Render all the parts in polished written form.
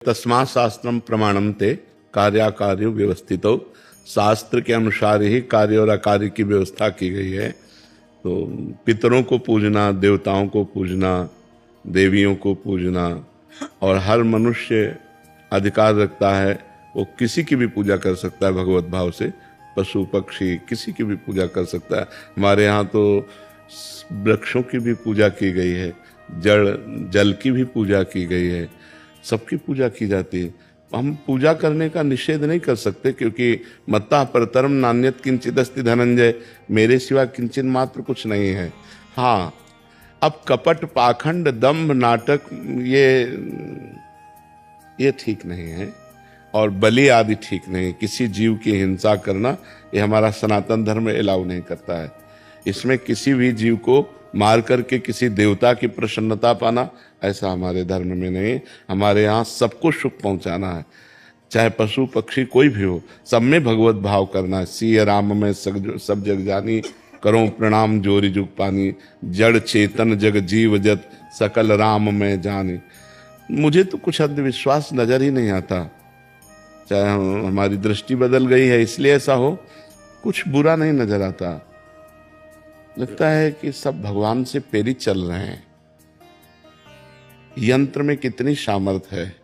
तस्मात् शास्त्रम प्रमाणम ते कार्याकार्य व्यवस्थितो। शास्त्र के अनुसार ही कार्य और अकार्य की व्यवस्था की गई है। तो पितरों को पूजना, देवताओं को पूजना, देवियों को पूजना, और हर मनुष्य अधिकार रखता है वो किसी की भी पूजा कर सकता है भगवत भाव से। पशु पक्षी किसी की भी पूजा कर सकता है। हमारे यहाँ तो वृक्षों की भी पूजा की गई है, जल की भी पूजा की गई है, सबकी पूजा की जाती है। हम पूजा करने का निषेध नहीं कर सकते, क्योंकि मत्ता परतरम नान्यत किंचित अस्ति धनंजय, मेरे सिवा किंचित मात्र कुछ नहीं है। हाँ, अब कपट, पाखंड, दंभ, नाटक ये ठीक नहीं है, और बलि आदि ठीक नहीं। किसी जीव की हिंसा करना ये हमारा सनातन धर्म एलाउ नहीं करता है। इसमें किसी भी जीव को मार करके किसी देवता की प्रसन्नता पाना, ऐसा हमारे धर्म में नहीं। हमारे यहाँ सबको सुख पहुंचाना है, चाहे पशु पक्षी कोई भी हो, सब में भगवत भाव करना है। सिय राम में सब जग जानी, करो प्रणाम जोरी जुग पानी, जड़ चेतन जग जीव जत, सकल राम में जानी। मुझे तो कुछ अंधविश्वास नजर ही नहीं आता, चाहे हमारी दृष्टि बदल गई है इसलिए ऐसा हो, कुछ बुरा नहीं नजर आता। लगता है कि सब भगवान से प्रेरित चल रहे हैं। यंत्र में कितनी सामर्थ्य है,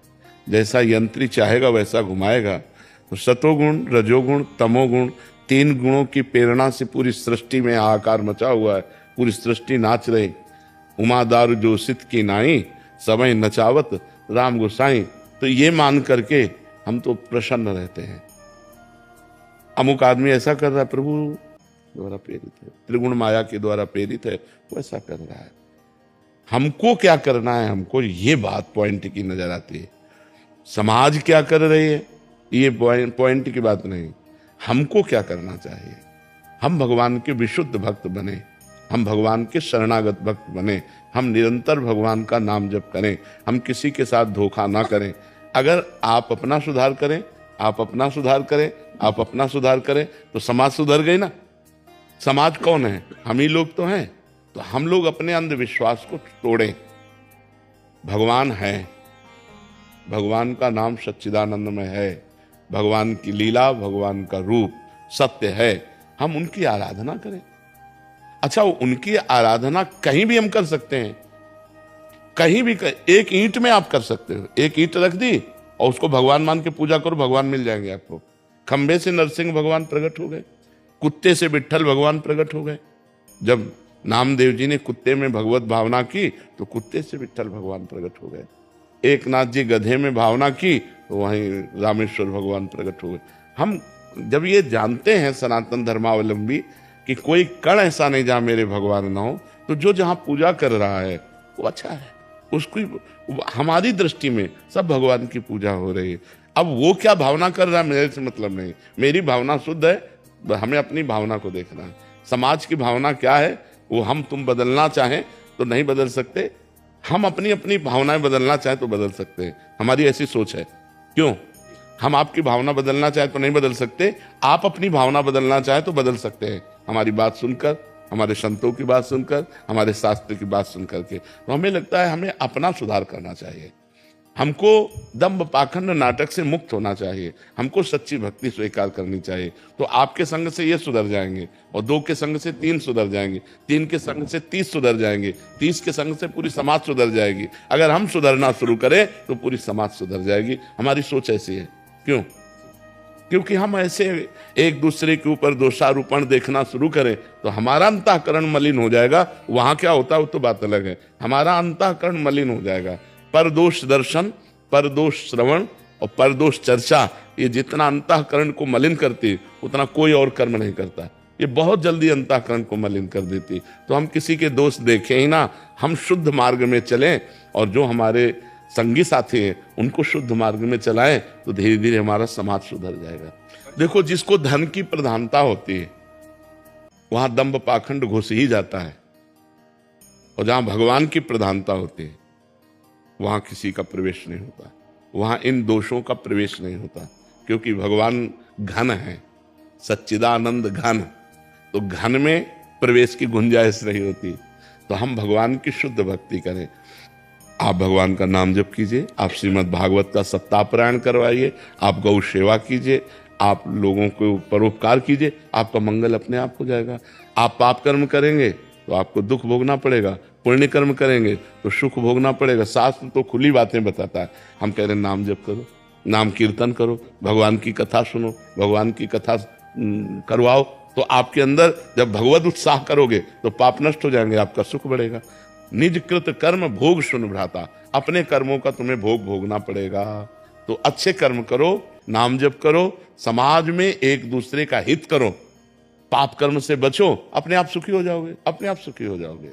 जैसा यंत्री चाहेगा वैसा घुमाएगा। तो सतोगुण, रजोगुण, तमोगुण, तीन गुणों की प्रेरणा से पूरी सृष्टि में आकार मचा हुआ है। पूरी सृष्टि नाच रही। उमा दारू जोशित की नाई, समय नचावत राम गोसाई। तो ये मान करके हम तो प्रसन्न रहते हैं। अमुक आदमी ऐसा कर रहा है, प्रभु द्वारा प्रेरित है, त्रिगुण माया के द्वारा प्रेरित है, वो ऐसा कर रहा है। हमको क्या करना है, हमको ये बात पॉइंट की नजर आती है। समाज क्या कर रही है ये पॉइंट की बात नहीं, हमको क्या करना चाहिए। हम भगवान के विशुद्ध भक्त बने, हम भगवान के शरणागत भक्त बने, हम निरंतर भगवान का नाम जप करें, हम किसी के साथ धोखा ना करें। अगर आप अपना सुधार करें, आप अपना सुधार करें, आप अपना सुधार करें, तो समाज सुधर गई ना। समाज कौन है? हम ही लोग तो हैं। तो हम लोग अपने अंधविश्वास को तोड़ें। भगवान है, भगवान का नाम सच्चिदानंद में है, भगवान की लीला, भगवान का रूप सत्य है, हम उनकी आराधना करें। अच्छा, उनकी आराधना कहीं भी हम कर सकते हैं, कहीं भी एक ईंट में आप कर सकते हो। एक ईंट रख दी और उसको भगवान मान के पूजा करो, भगवान मिल जाएंगे आपको। खंबे से नरसिंह भगवान प्रकट हो गए, कुत्ते से विट्ठल भगवान प्रकट हो गए। जब नामदेव जी ने कुत्ते में भगवत भावना की तो कुत्ते से विट्ठल भगवान प्रकट हो गए। एक नाथ जी गधे में भावना की तो वहीं रामेश्वर भगवान प्रकट हो गए। हम जब ये जानते हैं सनातन धर्मावलंबी कि कोई कण ऐसा नहीं जहां मेरे भगवान ना हो, तो जो जहां पूजा कर रहा है वो अच्छा है। उसको हमारी दृष्टि में सब भगवान की पूजा हो रही है। अब वो क्या भावना कर रहा है मेरे से मतलब नहीं, मेरी भावना शुद्ध है, हमें अपनी भावना को देखना है। समाज की भावना क्या है वो हम तुम बदलना चाहें तो नहीं बदल सकते, हम अपनी अपनी भावनाएं बदलना चाहें तो बदल सकते हैं। हमारी ऐसी सोच है। क्यों? हम आपकी भावना बदलना चाहें तो नहीं बदल सकते, आप अपनी भावना बदलना चाहें तो बदल सकते हैं। हमारी बात सुनकर, हमारे संतों की बात सुनकर, हमारे शास्त्र की बात सुनकर के। तो हमें लगता है हमें अपना सुधार करना चाहिए। हमको दंभ पाखंड नाटक से मुक्त होना चाहिए, हमको सच्ची भक्ति स्वीकार करनी चाहिए। तो आपके संग से ये सुधर जाएंगे, और 2 के संग से 3 सुधर जाएंगे, 3 के संग से 30 सुधर जाएंगे, 30 के संग से पूरी समाज सुधर जाएगी। अगर हम सुधरना शुरू करें तो पूरी समाज सुधर जाएगी। हमारी सोच ऐसी है। क्यों? क्योंकि हम ऐसे एक दूसरे के ऊपर दोषारोपण देखना शुरू करें तो हमारा अंतःकरण मलिन हो जाएगा। वहां क्या होता है वो तो बात अलग है, हमारा अंतःकरण मलिन हो जाएगा। परदोष दर्शन, परदोष श्रवण और परदोष चर्चा, ये जितना अंतःकरण को मलिन करती उतना कोई और कर्म नहीं करता। ये बहुत जल्दी अंतःकरण को मलिन कर देती। तो हम किसी के दोष देखें ही ना, हम शुद्ध मार्ग में चलें, और जो हमारे संगी साथी हैं उनको शुद्ध मार्ग में चलाएं, तो धीरे धीरे हमारा समाज सुधर जाएगा। देखो, जिसको धन की प्रधानता होती है वहां दंभ पाखंड घुस ही जाता है, और जहां भगवान की प्रधानता होती है वहां किसी का प्रवेश नहीं होता, वहां इन दोषों का प्रवेश नहीं होता। क्योंकि भगवान घन है, सच्चिदानंद घन, तो घन में प्रवेश की गुंजाइश नहीं होती। तो हम भगवान की शुद्ध भक्ति करें। आप भगवान का नाम जप कीजिए, आप श्रीमद् भागवत का सप्ताह पारायण करवाइए, आप गौ सेवा कीजिए, आप लोगों को परोपकार कीजिए, आपका मंगल अपने आप हो जाएगा। आप पाप कर्म करेंगे तो आपको दुख भोगना पड़ेगा, पुण्य कर्म करेंगे तो सुख भोगना पड़ेगा। शास्त्र तो खुली बातें बताता है। हम कह रहे हैं नाम जप करो, नाम कीर्तन करो, भगवान की कथा सुनो, भगवान की कथा करवाओ, तो आपके अंदर जब भगवत उत्साह करोगे तो पाप नष्ट हो जाएंगे, आपका सुख बढ़ेगा। निज कृत कर्म भोग सुन भ्राता, अपने कर्मों का तुम्हें भोग भोगना पड़ेगा। तो अच्छे कर्म करो, नाम जप करो, समाज में एक दूसरे का हित करो, पाप कर्म से बचो, अपने आप सुखी हो जाओगे, अपने आप सुखी हो जाओगे।